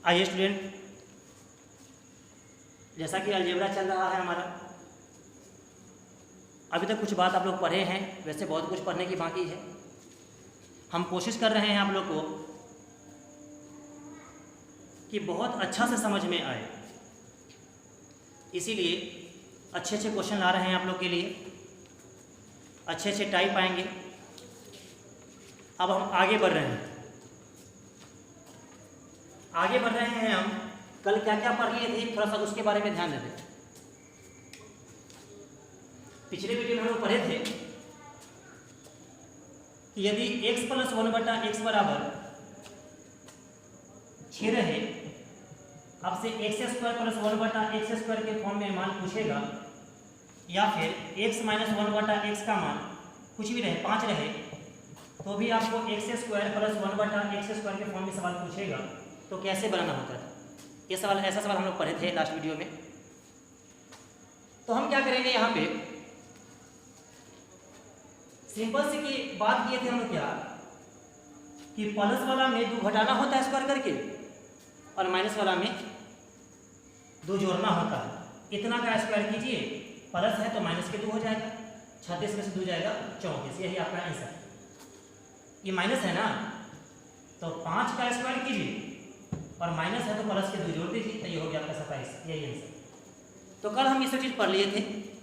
आइए स्टूडेंट, जैसा कि अलजेब्रा चल रहा है हमारा, अभी तक कुछ बात आप लोग पढ़े हैं, वैसे बहुत कुछ पढ़ने की बाकी है। हम कोशिश कर रहे हैं आप लोग को कि बहुत अच्छा से समझ में आए, इसीलिए अच्छे अच्छे क्वेश्चन ला रहे हैं आप लोग के लिए, अच्छे अच्छे टाइप आएंगे। अब हम आगे बढ़ रहे हैं, हम कल क्या क्या पढ़ लिए थे, थोड़ा सा उसके बारे में ध्यान देते। पिछले वीडियो में हम लोग पढ़े थे कि यदि x + 1/x बराबर 6 रहे, अब से x² + 1/x² के फॉर्म में मान पूछेगा, या फिर x - 1/x का मान कुछ भी रहे, 5 रहे, तो भी आपको x² + 1/x² के फॉर्म में सवाल पूछेगा तो कैसे बनाना होता है। ये सवाल, ऐसा सवाल हम लोग पढ़े थे लास्ट वीडियो में। तो हम क्या करेंगे, यहाँ पे सिंपल सी की बात किए थे हम लोग, क्या कि प्लस वाला में 2 घटाना होता है स्क्वायर करके, और माइनस वाला में 2 जोड़ना होता है। इतना का स्क्वायर कीजिए, प्लस है तो माइनस के 2 हो जाएगा, 36 में से 2 जाएगा 34, यही आपका आंसर। ये माइनस है ना, तो 5 का स्क्वायर कीजिए और माइनस है तो प्लस के 2 जोड़ दीजिए, तो ये हो गया आपका 27, यही आंसर। तो कल हम ये सब चीज़ पढ़ लिए थे,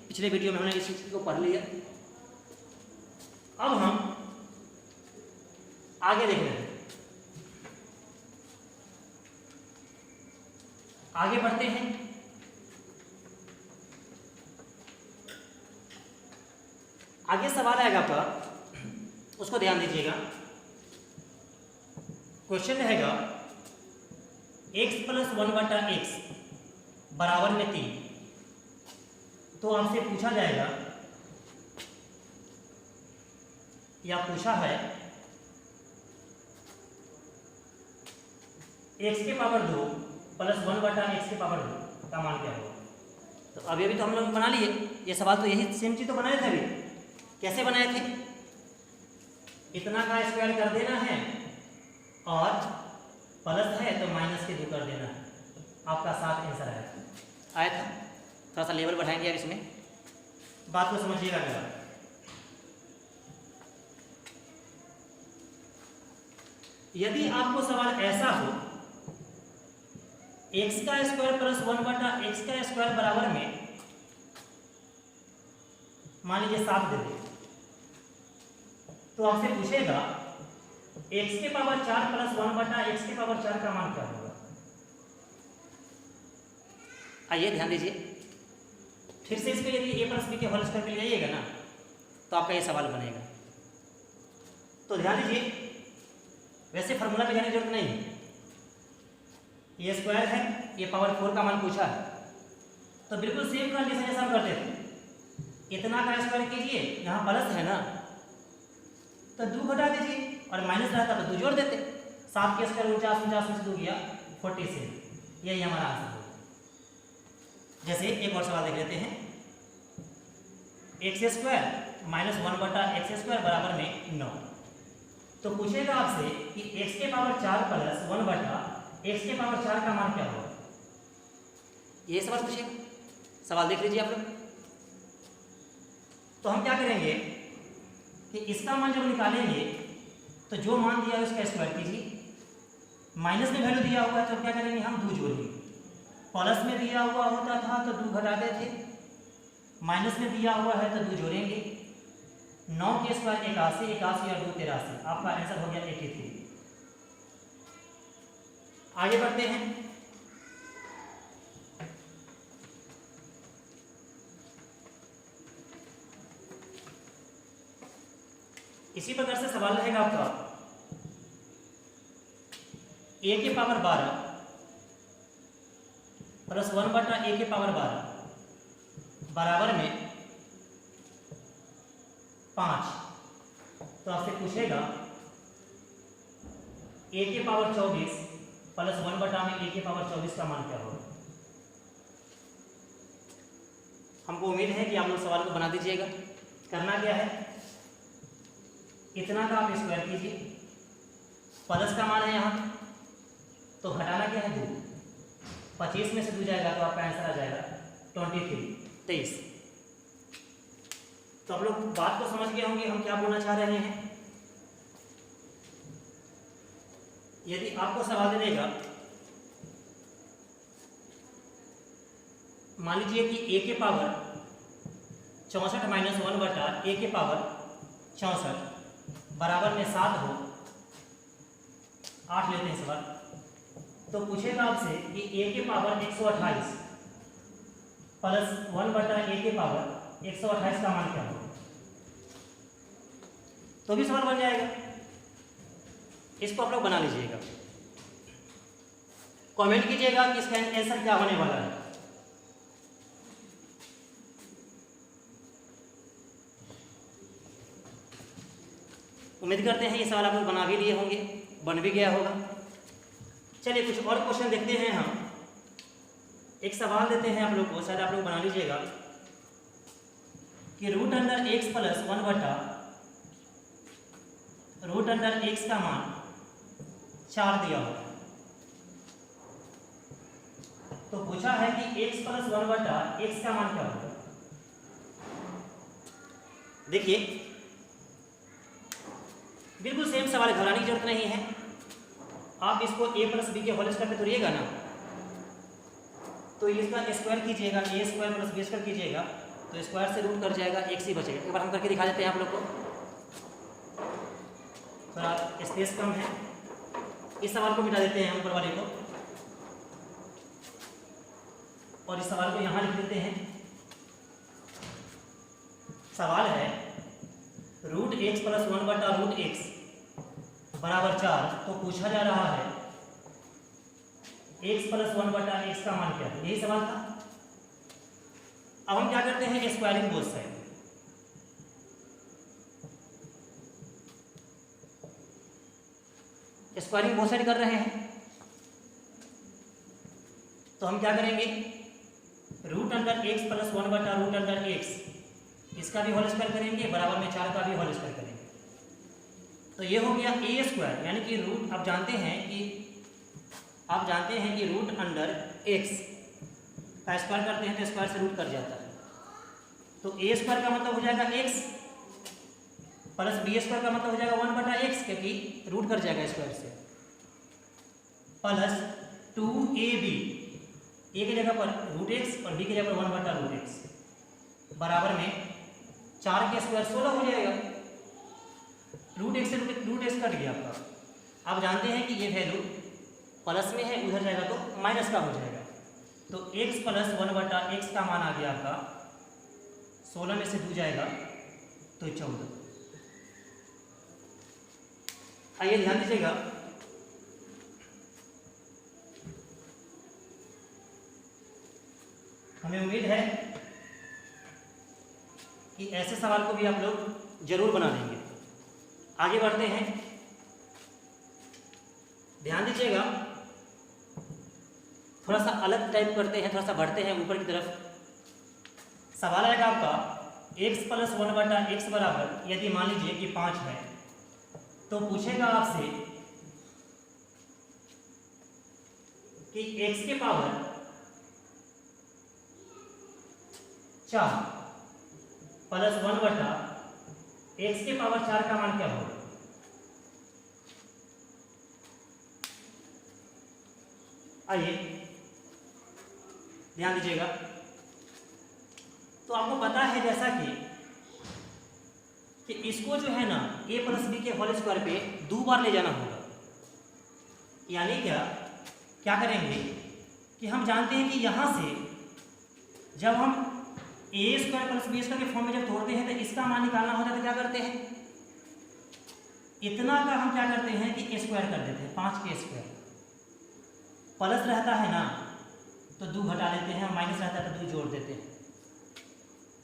पिछले वीडियो में हमने इस चीज़ को पढ़ लिया। अब हम आगे देख रहे हैं, आगे बढ़ते हैं। आगे सवाल आएगा आपका, उसको ध्यान दीजिएगा। क्वेश्चन रहेगा x + 1/x बराबर में 3। तो आपसे पूछा जाएगा, या पूछा है x के पावर 2 + 1/x के पावर 2 का मान क्या होगा। तो अभी तो हम लोग बना लिए ये सवाल, तो यही सेम चीज तो बनाए थे। अभी कैसे बनाए थे, इतना का स्क्वायर कर देना है और प्लस है तो माइनस के 2 कर देना है, आपका 7 आंसर आया था। थोड़ा सा लेवल बढ़ाएंगे अब इसमें, बात को समझिएगा मेरा। यदि आपको सवाल ऐसा हो, x² + 1/x² बराबर में मान लीजिए 7 दे दे, तो आपसे पूछेगा x के पावर 4 + 1/x के पावर 4 का मान क्या होगा। आइए ध्यान दीजिए, फिर से इसको यदि a + b के होल स्क्वायर के लिए आइएगा ना, तो आपका ये सवाल बनेगा। तो ध्यान दीजिए, वैसे फार्मूला पे जाने की जरूरत नहीं है, ये स्क्वायर है, ये पावर 4 का मान पूछा है, तो बिल्कुल सेम कंडीशन जैसा हम करते थे। इतना का स्क्वायर कीजिए, यहाँ प्लस है ना तो 2 घटा दीजिए, और माइनस रहता तो 2 जोड़ देते। 7 के स्क्वायर 49, 49 में से 2 गया 47, यही हमारा आंसर होगा। जैसे एक और सवाल देख लेते हैं, x² - 1/x² बराबर में 9। तो पूछेगा आपसे कि x के पावर 4 + 1/x के पावर 4 का मान क्या होगा। ये सवाल पूछेगा, सवाल देख लीजिए आप लोग। तो हम क्या करेंगे कि इसका मान जब निकालेंगे तो जो मान दिया है उसका स्क्वायर कीजिए, माइनस में वैल्यू दिया हुआ है तो क्या करेंगे, हम 2 जोड़ेंगे। प्लस में दिया हुआ होता था तो 2 घटाते थे, माइनस में दिया हुआ है तो 2 जोड़ेंगे। 9 के स्क्वायर 81, 81 और 2 83, आपका आंसर हो गया 83। आगे बढ़ते हैं, इसी प्रकार से सवाल रहेगा आपका a के पावर 12 + 1/a के पावर 12 बराबर में 5। तो आपसे पूछेगा a के पावर 24 + 1/a के पावर 24 का मान क्या होगा। हमको उम्मीद है कि आप लोग सवाल को बना दीजिएगा। करना क्या है, इतना का आप स्क्वायर कीजिए, प्लस का मान है यहाँ, तो घटाना क्या है 2, 25 में से 2 जाएगा तो आपका आंसर आ जाएगा 23। तो आप लोग बात को समझ गए होंगे हम क्या बोलना चाह रहे हैं। यदि आपको सवाल दे देगा, मान लीजिए कि a के पावर 64 माइनस 1 बटा a के पावर 64 बराबर में 7 हो, 8 लेते हैं सवाल। तो पूछेगा आपसे कि a के पावर 128 प्लस 1 बटा a के पावर 128 का मान क्या होगा, तो भी सवाल बन जाएगा। इसको आप लोग बना लीजिएगा, कमेंट कीजिएगा कि इसका आंसर क्या होने वाला है। उम्मीद करते हैं ये सवाल आप लोग बना भी लिए होंगे, बन भी गया होगा। चलिए कुछ और क्वेश्चन देखते हैं हम। एक सवाल देते हैं आप लोग को, शायद आप लोग बना लीजिएगा कि रूट अंडर एक्स प्लस 1 बटा रूट अंडर एक्स का मान 4 दिया हुआ है। तो पूछा है कि x प्लस 1 बटा एक्स का मान क्या होगा। देखिए बिल्कुल सेम सवाल, घबराने की जरूरत नहीं है। आप इसको a प्लस बी के होल स्क्वायर पे तोड़िएगा ना, तो इसका स्क्वायर कीजिएगा, a square plus b square कीजिएगा तो स्क्वायर से रूट कर जाएगा, x ही बचेगा। एक बार हम करके दिखा देते हैं आप लोग को, थोड़ा स्पेस कम है। इस सवाल को मिटा देते हैं हम ऊपर वाले को और इस सवाल को यहाँ लिख देते हैं। सवाल है रूट एक्स प्लस 1 बटा रूट एक्स बराबर 4। तो पूछा जा रहा है x प्लस 1 बटा एक्स का मान क्या है, यही सवाल था। अब हम क्या करते हैं, squaring both side. Squaring both side कर रहे हैं तो हम क्या करेंगे, रूट अंडर एक्स प्लस 1 बटा रूट अंडर एक्स, इसका भी होल स्क्वायर करेंगे, बराबर में 4 का भी होल स्क्वायर करेंगे। तो ये हो गया ए स्क्वायर, यानी कि रूट आप जानते हैं कि रूट अंडर एक्स का स्क्वायर करते हैं तो स्क्वायर से रूट कर जाता है। तो ए स्क्वायर का मतलब हो जाएगा एक्स प्लस बी स्क्वायर का मतलब हो जाएगा 1 बटा एक्स, क्योंकि रूट कर जाएगा स्क्वायर से, प्लस 2ab, ए की जगह पर रूट एक्स और बी की जगह पर 1 बटा रूट एक्स बराबर में 4 के स्क्वायर 16 हो जाएगा। रूट एक्स से रूट एक्स कट गया आपका। आप जानते हैं कि ये वैल्यू प्लस में है, उधर जाएगा तो माइनस का हो जाएगा। तो x प्लस 1 बटा एक्स का मान आ गया आपका 16 में से 2 जाएगा तो 14। आइए ध्यान दीजिएगा, हमें उम्मीद है कि ऐसे सवाल को भी आप लोग जरूर बना लेंगे। आगे बढ़ते हैं, ध्यान दीजिएगा, थोड़ा सा अलग टाइप करते हैं, थोड़ा सा बढ़ते हैं ऊपर की तरफ। सवाल आएगा आपका x प्लस 1 बटा एक्स बराबर, यदि मान लीजिए कि 5 है, तो पूछेगा आपसे कि x के पावर 4 प्लस 1 बटा एक्स के पावर 4 का मान क्या होगा। आइए ध्यान दीजिएगा, तो आपको पता है जैसा कि इसको जो है ना a प्लस बी के होल स्क्वायर पे 2 बार ले जाना होगा। यानी क्या करेंगे कि हम जानते हैं कि यहां से जब हम ए स्क्वायर प्लस बी स्क्वायर के फॉर्म में जब तोड़ते हैं तो इसका मान निकालना होता है तो क्या करते हैं, इतना का हम क्या करते हैं कि स्क्वायर कर देते हैं, 5 के स्क्वायर। प्लस रहता है ना तो 2 घटा लेते हैं, माइनस रहता है तो 2 जोड़ देते हैं।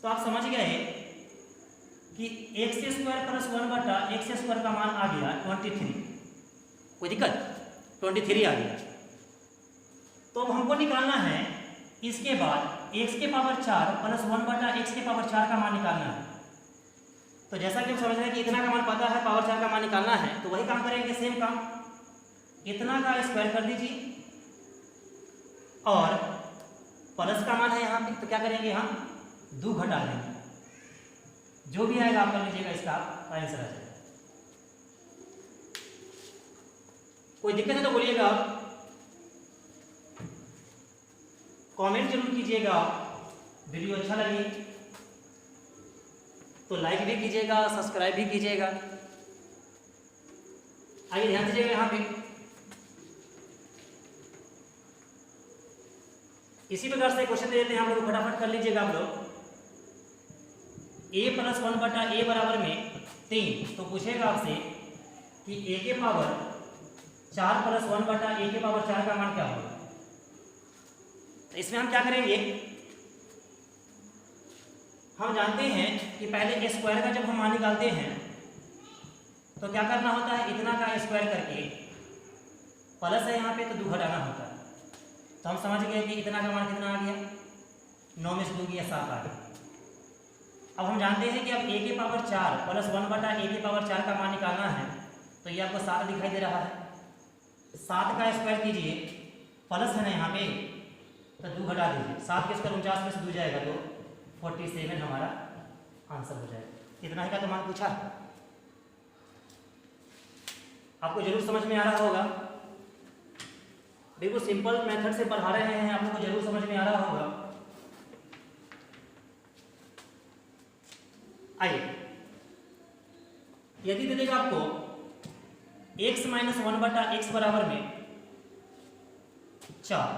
तो आप समझ गए कि एक्स स्क्वायर प्लस 1 बटा एक्स स्क्वायर का मान आ गया 23। कोई दिक्कत, 23 आ गया। तो अब हमको निकालना है इसके बाद x के पावर 4 प्लस 1 बटा एक्स के पावर 4 का मान निकालना है। तो जैसा कि हम समझ रहे हैं कि इतना का मान पता है, पावर 4 का मान निकालना है, तो वही काम करेंगे, सेम काम। इतना का स्क्वायर कर दीजिए और प्लस का मान है यहाँ पे, तो क्या करेंगे हम 2 घटा देंगे, जो भी आएगा आप कर लीजिएगा, इसका आंसर आ जाएगा। कोई दिक्कत है तो बोलिएगा, कमेंट जरूर कीजिएगा। वीडियो अच्छा लगे तो लाइक भी कीजिएगा, सब्सक्राइब भी कीजिएगा। आइए ध्यान दीजिएगा, यहाँ पे इसी प्रकार से क्वेश्चन दे देते हैं, आप लोग फटाफट कर लीजिएगा आप लोग। a + 1/a बराबर में 3, तो पूछेगा आपसे कि a के पावर 4 + 1/a के पावर 4 का मान क्या होगा। तो इसमें हम क्या करेंगे, हम जानते हैं कि पहले स्क्वायर का जब हम मान निकालते हैं तो क्या करना होता है, इतना का स्क्वायर करके, प्लस है यहाँ पे तो 2 घटाना होता है। तो हम समझ गए कि इतना का मान कितना आ गया, 9 में से 2 गया 7 आ गया। अब हम जानते हैं कि अब a के पावर 4 + 1/a के पावर 4 का मान निकालना है, तो ये आपको 7 दिखाई दे रहा है। 7 का स्क्वायर कीजिए, प्लस है ना यहाँ पे, तो 2 घटा दीजिए, 7 के स्क्वायर 49 में से 2 जाएगा तो 47 हमारा आंसर हो जाएगा। कितना है का तो मान पूछा, आपको जरूर समझ में आ रहा होगा। बिल्कुल सिंपल मेथड से पढ़ा रहे हैं, आप लोगों को जरूर समझ में आ रहा होगा। आइए, यदि दे देगा आपको x - 1/x बराबर में 4,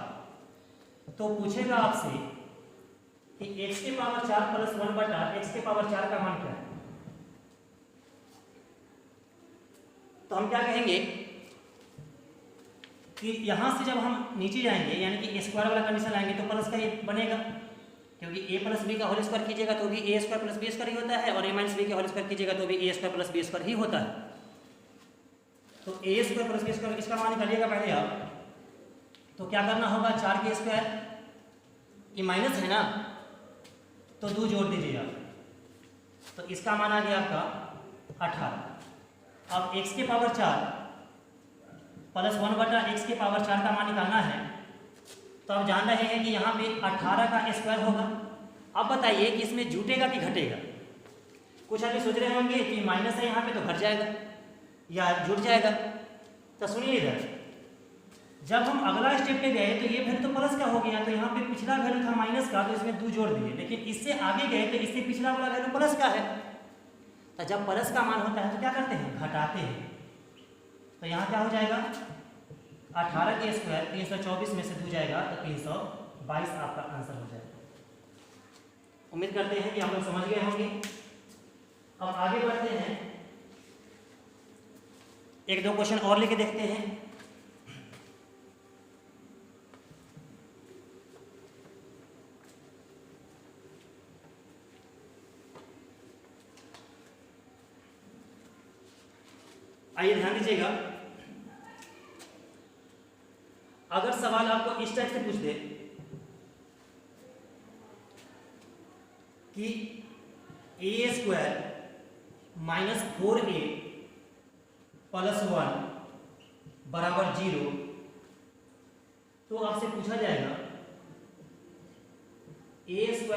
तो पूछेगा आपसे कि x के पावर 4 + 1/x के पावर 4 का मान क्या है। तो हम क्या कहेंगे कि यहां से जब हम नीचे जाएंगे, यानी कि स्क्वायर वाला कंडीशन लाएंगे, तो प्लस का ये बनेगा, क्योंकि a + b का होल स्क्वायर कीजिएगा तो भी a² + b² ही होता है, और a - b के होल स्क्वायर कीजिएगा तो भी a² + b² ही होता है। तो a² + b² इसका मान निकालिएगा पहले आप। तो क्या करना होगा, 4 के स्क्वायर, ये माइनस है ना, तो 2 जोड़ दीजिए आप, तो इसका मान आ गया आपका 18। अब x के पावर 4 + 1/x के पावर 4 का मान निकालना है, तो आप जान रहे हैं कि यहाँ पे 18 का स्क्वायर होगा। अब बताइए कि इसमें जुटेगा कि घटेगा। कुछ आदमी सोच रहे होंगे कि माइनस है यहाँ पे तो घट जाएगा या जुट जाएगा। तो सुनिए इधर, जब हम अगला स्टेप पे गए तो ये वैल्यू तो प्लस का हो गया, तो यहाँ पे पिछला वैल्यू था माइनस का, तो इसमें 2 जोड़ दिए, लेकिन इससे आगे गए तो इससे पिछला वाला वैल्यू प्लस का है। तो जब प्लस का मान होता है तो क्या करते हैं, घटाते हैं। तो यहाँ क्या हो जाएगा, 18 के स्क्वायर 324 में से 2 जाएगा तो 322 आपका आंसर हो जाएगा। उम्मीद करते हैं कि आप लोग समझ गए होंगे। अब आगे बढ़ते हैं, 1-2 क्वेश्चन और लेके देखते हैं। आइए ध्यान दीजिएगा, अगर सवाल आपको इस टाइप से पूछ दे कि a² - 4a + 1 बराबर 0, तो आपसे पूछा जाएगा a² +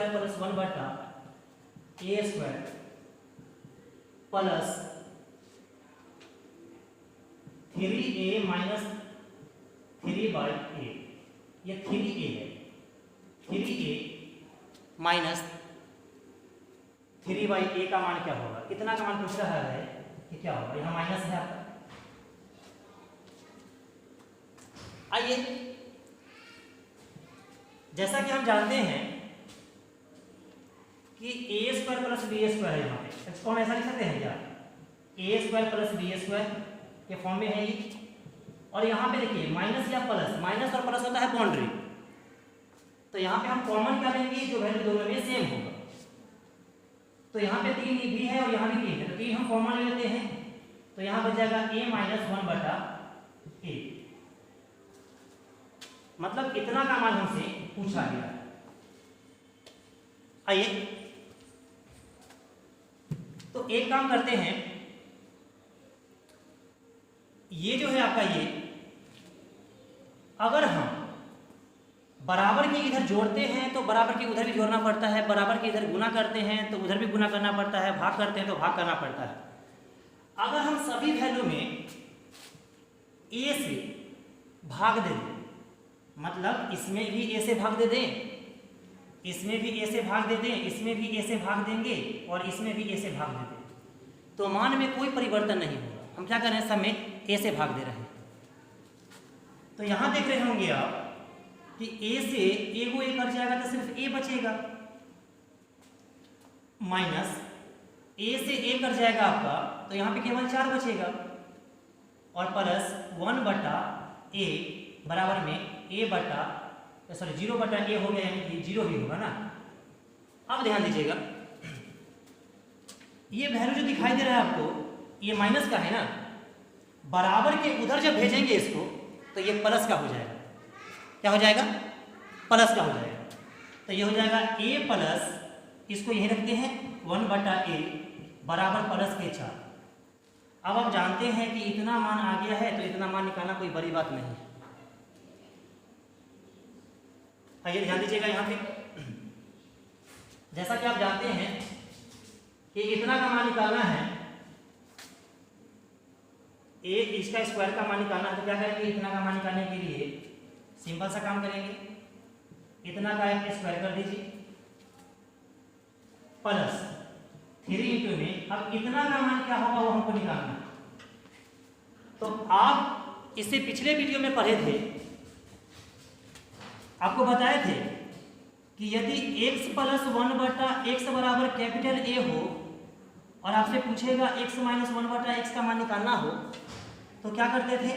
1/a² plus 3a - 3/a, ये 3a है, 3a माइनस 3/a का मान क्या होगा। कितना का मान पूछ रहा है कि क्या होगा, यहाँ माइनस है आपका। आइए, जैसा कि हम जानते हैं कि a² + b² है, यहाँ पे इसको हम ऐसा लिख सकते हैं क्या, a² + b² के फॉर्म में है ये। और यहाँ पे देखिए माइनस या प्लस, माइनस और प्लस होता है बाउंड्री, तो यहाँ पे हम कॉमन क्या लेंगे, जो वैल्यू दोनों में सेम होगा। तो यहाँ पे 3 भी है और यहाँ भी 3 है, तो 3 हम कॉमन ले लेते हैं, तो यहाँ बच जाएगा a - 1/a, मतलब इतना का मान हमसे पूछा गया। आइए, तो एक काम करते हैं, ये जो है आपका, ये अगर हम बराबर के इधर जोड़ते हैं तो बराबर के उधर भी जोड़ना पड़ता है, बराबर के इधर गुना करते हैं तो उधर भी गुना करना पड़ता है, भाग करते हैं तो भाग करना पड़ता है। अगर हम सभी वैल्यू में ए से भाग दे दें, मतलब इसमें भी ए से भाग दे दें, इसमें भी ए से भाग दे दें, इसमें भी ए से भाग देंगे और इसमें भी ए से भाग दे दें, तो मान में कोई परिवर्तन नहीं होगा। हम क्या कर रहे हैं, सब में ए से भाग दे रहे हैं। तो यहां देख रहे होंगे आप कि ए से ए को ए कट जाएगा तो सिर्फ ए बचेगा, माइनस ए से ए कट जाएगा आपका तो यहाँ पे केवल 4 बचेगा, और प्लस 1 बटा ए बराबर में ए बटा सॉरी 0 बटा ए हो गया, यानी कि 0 ही होगा ना। अब ध्यान दीजिएगा, ये वैल्यू जो दिखाई दे रहा है आपको ये माइनस का है ना, बराबर के उधर जब भेजेंगे इसको तो ये प्लस का हो जाएगा। क्या हो जाएगा, प्लस का हो जाएगा। तो ये हो जाएगा ए प्लस, इसको यही रखते हैं 1 बटा ए बराबर प्लस के 4। अब आप जानते हैं कि इतना मान आ गया है तो इतना मान निकालना कोई बड़ी बात नहीं है। आइए ध्यान दीजिएगा, यहाँ पे जैसा कि आप जानते हैं कि इतना का मान निकालना है, ए इसका स्क्वायर का मान निकालना है, तो क्या करेंगे, इतना का मान निकालने के लिए सिंपल सा काम करेंगे, इतना का स्क्वायर कर दीजिए प्लस 3 इंटू में। अब इतना का मान क्या होगा वो हमको निकालना है। तो आप इससे पिछले वीडियो में पढ़े थे, आपको बताए थे कि यदि x प्लस 1 बटा x बराबर कैपिटल A हो और आपसे पूछेगा x माइनस 1 बटा x का मान निकालना हो तो क्या करते थे,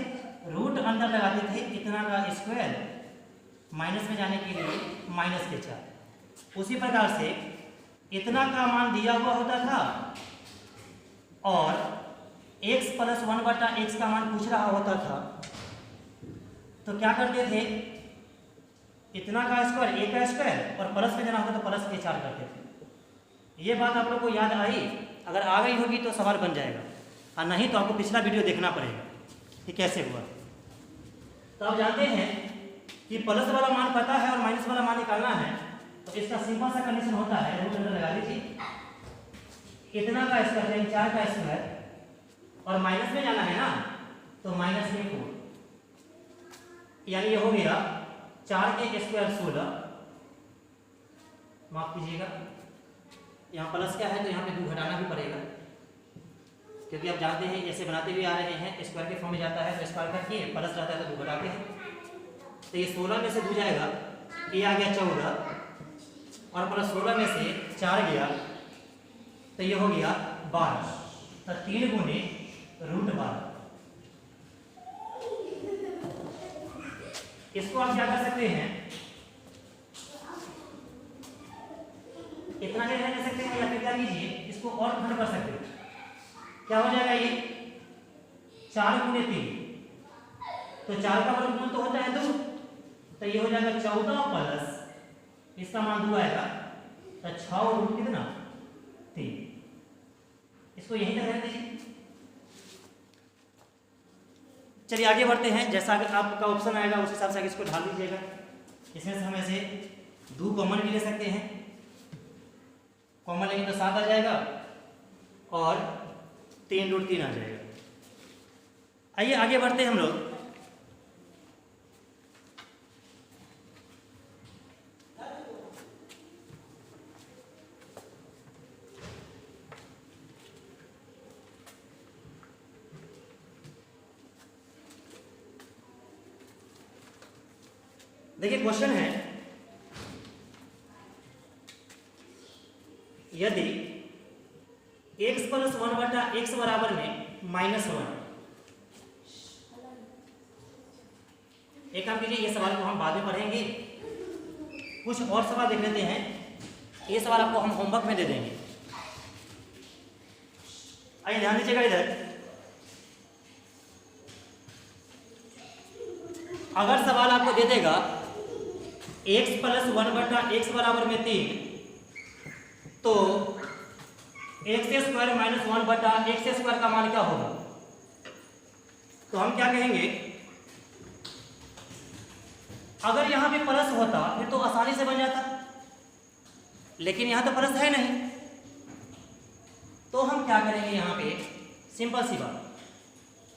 रूट अंदर लगाते थे, इतना का स्क्वायर माइनस में जाने के लिए माइनस के 4। उसी प्रकार से इतना का मान दिया हुआ होता था और x प्लस 1 बटा x का मान पूछ रहा होता था तो क्या करते थे, इतना का स्क्वायर a का स्क्वायर और प्लस में जाना होता तो प्लस के 4 करते थे। ये बात आप लोग को याद आई? अगर आ गई होगी तो सवाल बन जाएगा, और नहीं तो आपको पिछला वीडियो देखना पड़ेगा कि कैसे हुआ। तो आप जानते हैं कि प्लस वाला मान पता है और माइनस वाला मान निकालना है, तो इसका सिंपल सा कंडीशन होता है, रूट अंदर लगा दीजिए, इतना का स्क्वायर यानी 4 का स्क्वायर और माइनस में जाना है ना तो माइनस में 4, यानी ये हो गया 4 के स्क्वायर 16, माफ कीजिएगा यहाँ प्लस क्या है तो यहाँ पे 2 घटाना भी पड़ेगा, क्योंकि आप जानते हैं ऐसे बनाते हुए आ रहे हैं, स्क्वायर के फॉर्म में जाता है तो स्क्वायर करके प्लस रहता है तो 2 घटाते हैं। तो ये 16 में से 2 जाएगा, ये आ गया 14 और प्लस 16 में से 4 गया तो ये हो गया 12, तो 3 गुने रूट 12। इसको आप क्या कर सकते हैं, इतना क्या कर सकते हैं या फिर क्या कीजिए, इसको और खंड कर सकते हैं। क्या हो जाएगा, ये 4 गुने 3, तो 4 का वर्गमूल तो होता है 2, तो ये हो जाएगा 14 प्लस इसका मान 2 आएगा तो 6 और रूट कितना 3। इसको यहीं तक रहने दीजिए। चलिए आगे बढ़ते हैं, जैसा अगर आपका ऑप्शन आएगा उस हिसाब से आगे इसको ढाल दीजिएगा। इसमें से हम ऐसे 2 कॉमन भी ले सकते हैं, कॉमन लेंगे तो 7 आ जाएगा और 3 रूट 3 आ जाएगा। आइए आगे बढ़ते हैं हम लोग। देखिए क्वेश्चन है, यदि x प्लस 1 बटा x बराबर में -1, एक काम कीजिए, ये सवाल को हम बाद में पढ़ेंगे, कुछ और सवाल देख लेते हैं। ये सवाल आपको हम होमवर्क में दे देंगे। आइए ध्यान दीजिएगा, इधर अगर सवाल आपको दे देगा x प्लस 1 बटा x बराबर में 3, तो x स्क्वायर माइनस 1 बटा x स्क्वायर का मान क्या होगा, तो हम क्या कहेंगे, अगर यहाँ पे प्लस होता फिर तो आसानी से बन जाता, लेकिन यहाँ तो प्लस है नहीं, तो हम क्या करेंगे यहाँ पे सिंपल सी बात,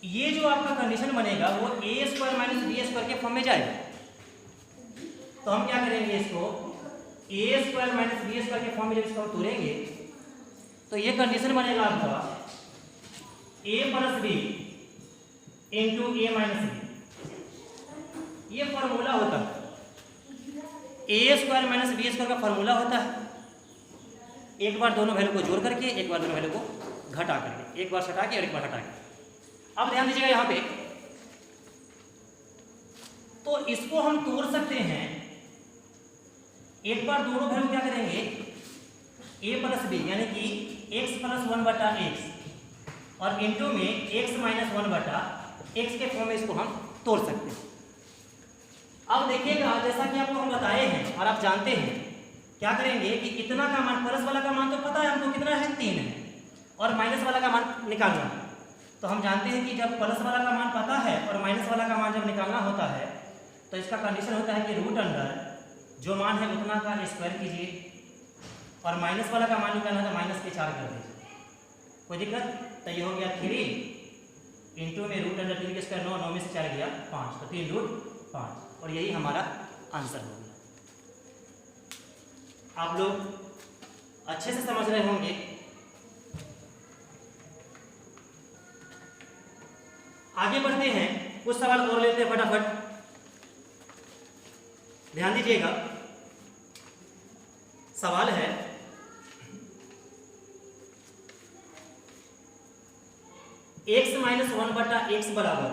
ये जो आपका कंडीशन बनेगा वो ए स्क्वायर माइनस बी स्क्वायर के फॉर्म में जाएगा। तो हम क्या करेंगे, इसको ए स्क्वायर माइनस बी स्क्वायर के फॉर्म में जब इसको तोड़ेंगे तो ये कंडीशन बनेगा आपका ए प्लस बी इंटू ए माइनस बी। ये फॉर्मूला होता है ए स्क्वायर माइनस बी स्क्वायर का फॉर्मूला होता है, एक बार दोनों वैल्यू को जोड़ करके एक बार दोनों वैल्यू को घटा करके, एक बार सटा के और एक बार हटा के। अब ध्यान दीजिएगा यहाँ पे, तो इसको हम तोड़ सकते हैं, एक बार दोनों वैल्यू क्या करेंगे a प्लस बी यानी कि x प्लस 1/x और इंटू में x माइनस 1/x के फॉर्म में इसको हम तोड़ सकते हैं। अब देखिएगा जैसा कि आपको हम बताए हैं और आप जानते हैं, क्या करेंगे कि इतना का मान, प्लस वाला का मान तो पता है हमको कितना है 3 है, और माइनस वाला का मान निकालना है। तो हम जानते हैं कि जब प्लस वाला का मान पता है और माइनस वाला का मान जब निकालना होता है तो इसका कंडीशन होता है कि रूट अंडर जो मान है उतना का स्क्वायर कीजिए, और माइनस वाला का मान निकालना है तो माइनस के 4 कर दीजिए। कोई दिक्कत? तो ये हो गया 3 इंटू में रूट अंडर 3 के स्क्वायर 9, 9 में से 4 गया 5, तो 3 रूट 5, और यही हमारा आंसर हो गया। आप लोग अच्छे से समझ रहे होंगे। आगे बढ़ते हैं, कुछ सवाल और लेते हैं फटाफट, ध्यान दीजिएगा। सवाल है x माइनस 1/x बराबर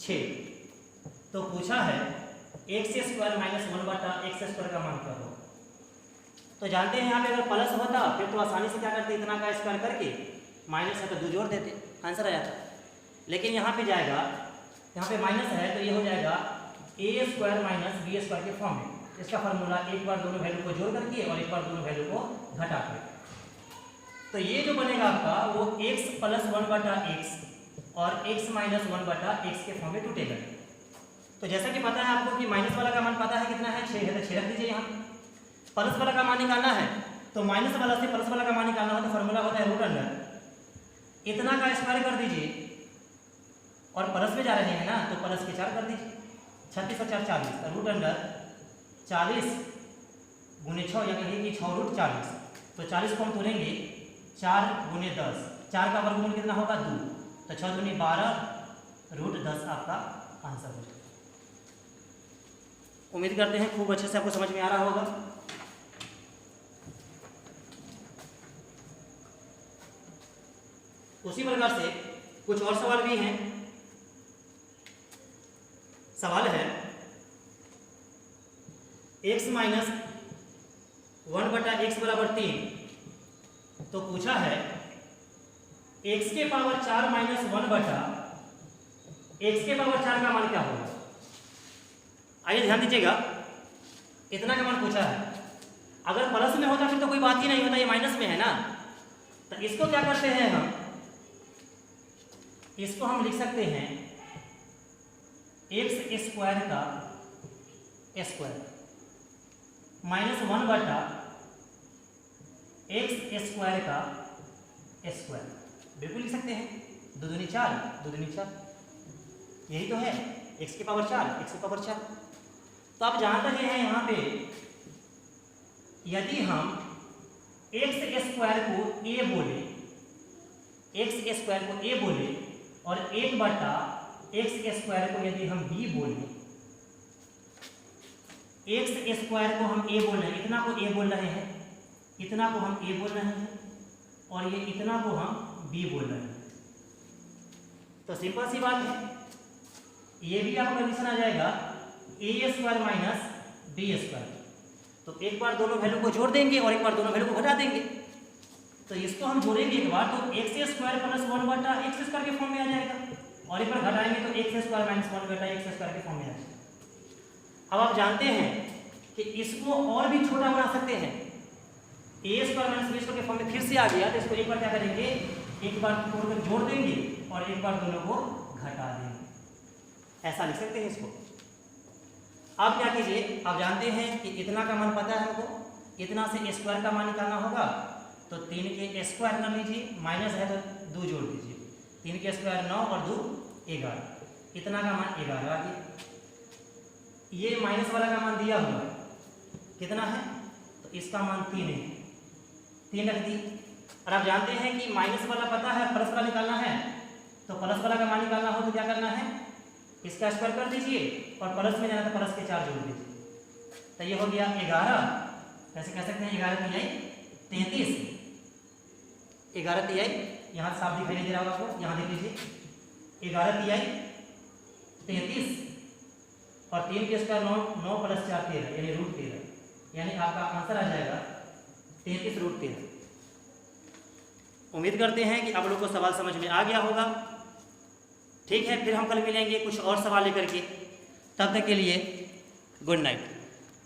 6। तो पूछा है x square minus 1/x square का मान क्या हो। तो जानते हैं यहाँ पे अगर प्लस होता फिर तो आसानी से क्या करते, इतना का स्क्वायर करके माइनस है तो 2 जोड़ देते, आंसर आ जाता। लेकिन यहाँ पे जाएगा, यहाँ पे माइनस है तो ये हो जाएगा ए स्क्वायर माइनस बी स्क्वायर के फॉर्म में। इसका फॉर्मूला एक बार दोनों वैल्यू को जोड़ करके और एक बार दोनों वैल्यू को घटा कर, तो ये जो बनेगा आपका वो x प्लस 1/x और x माइनस 1/x के फॉर्म में टूटेगा। तो जैसा कि पता है आपको कि माइनस वाला का मान पता है कितना है 6 है, तो 6 रख दीजिए यहाँ। प्लस वाला का मान निकालना है तो माइनस वाला से प्लस वाला का मान निकालना हो तो फॉर्मूला होता है रूट अंडर इतना का स्क्वायर कर दीजिए, और प्लस में जा रहे हैं ना तो प्लस के 4 कर दीजिए। 36 और 4 40, तो रूट अंडर 40 गुने 6 या कहिए कि 6 रूट 40। तो 40 को हम तोड़ेंगे 4 गुने 10, 4 का वर्गमूल कितना होगा 2, तो 6 दूनी 12 रूट 10 आपका आंसर होगा। उम्मीद करते हैं खूब अच्छे से आपको समझ में आ रहा होगा। उसी प्रकार से कुछ और सवाल भी हैं। सवाल है x माइनस 1/x बराबर 3। तो पूछा है x के पावर 4 माइनस 1/x के पावर 4 का मान क्या होगा। आइए ध्यान दीजिएगा, इतना का मान पूछा है। अगर प्लस में होता फिर तो कोई बात ही नहीं होता, ये माइनस में है ना। तो इसको क्या करते हैं हम, इसको हम लिख सकते हैं x स्क्वायर का स्क्वायर माइनस 1/x स्क्वायर का स्क्वायर, बिल्कुल लिख सकते हैं। 2 दूनी 4, 2 दूनी 4, यही तो है x की पावर 4, x की पावर 4। तो आप जान रहे हैं यहाँ पे यदि हम x स्क्वायर को a बोले, x स्क्वायर को a बोले और 1/x स्क्वायर को यदि हम b बोले, x स्क्वायर को हम a बोल रहे हैं, इतना को a बोल रहे हैं, इतना को हम a बोल रहे हैं, और ये इतना को हम b बोल रहे हैं। तो सिंपल सी बात है, ये भी आपका कंडीशन आ जाएगा a square minus b square. तो एक बार दोनों वैल्यू को जोड़ देंगे और एक बार दोनों वैल्यू को घटा देंगे। तो इसको हम जोड़ेंगे एक बार तो x square plus 1/x square के फॉर्म में आ जाएगा, और एक बार घटाएंगे तो x square minus 1/x square के फॉर्म में आ जाएगा। अब आप जानते हैं कि इसको और भी छोटा बना सकते हैं, a square minus b square के फॉर्म में फिर से आ गया तो इसको एक बार क्या करेंगे, एक बार तोड़कर जोड़ देंगे और एक बार दोनों को घटा देंगे। ऐसा लिख सकते हैं इसको। अब क्या कीजिए, आप जानते हैं कि इतना का मान पता है हमको, इतना से स्क्वायर का मान निकालना होगा, तो 3 के स्क्वायर कर लीजिए, माइनस है तो 2 जोड़ दीजिए, 3 के स्क्वायर 9 और 2 11, इतना का मान 11 आ गया। ये माइनस वाला का मान दिया हुआ कितना है, तो इसका मान 3 है, 3 रख दी। और आप जानते हैं कि माइनस वाला पता है, प्लस वाला निकालना है, तो प्लस वाला का मान निकालना हो तो क्या करना है, इसका स्क्वायर कर दीजिए और प्लस में जाना तो प्लस के 4 जोड़ दीजिए, तो ये हो गया 11। कैसे कह सकते हैं, 11 तिहाई 33, 11 तिहाई, यहाँ साफ दिखाई नहीं दे रहा होगा आपको, यहाँ देख लीजिए 11 तिहाई 33 और 3 के स्क्वायर 9 प्लस 4 13, यानी √13, यानी आपका आंसर आ जाएगा 33√13। उम्मीद करते हैं कि आप लोग को सवाल समझ में आ गया होगा। ठीक है, फिर हम कल मिलेंगे कुछ और सवाल लेकर के, तब तक के लिए गुड नाइट।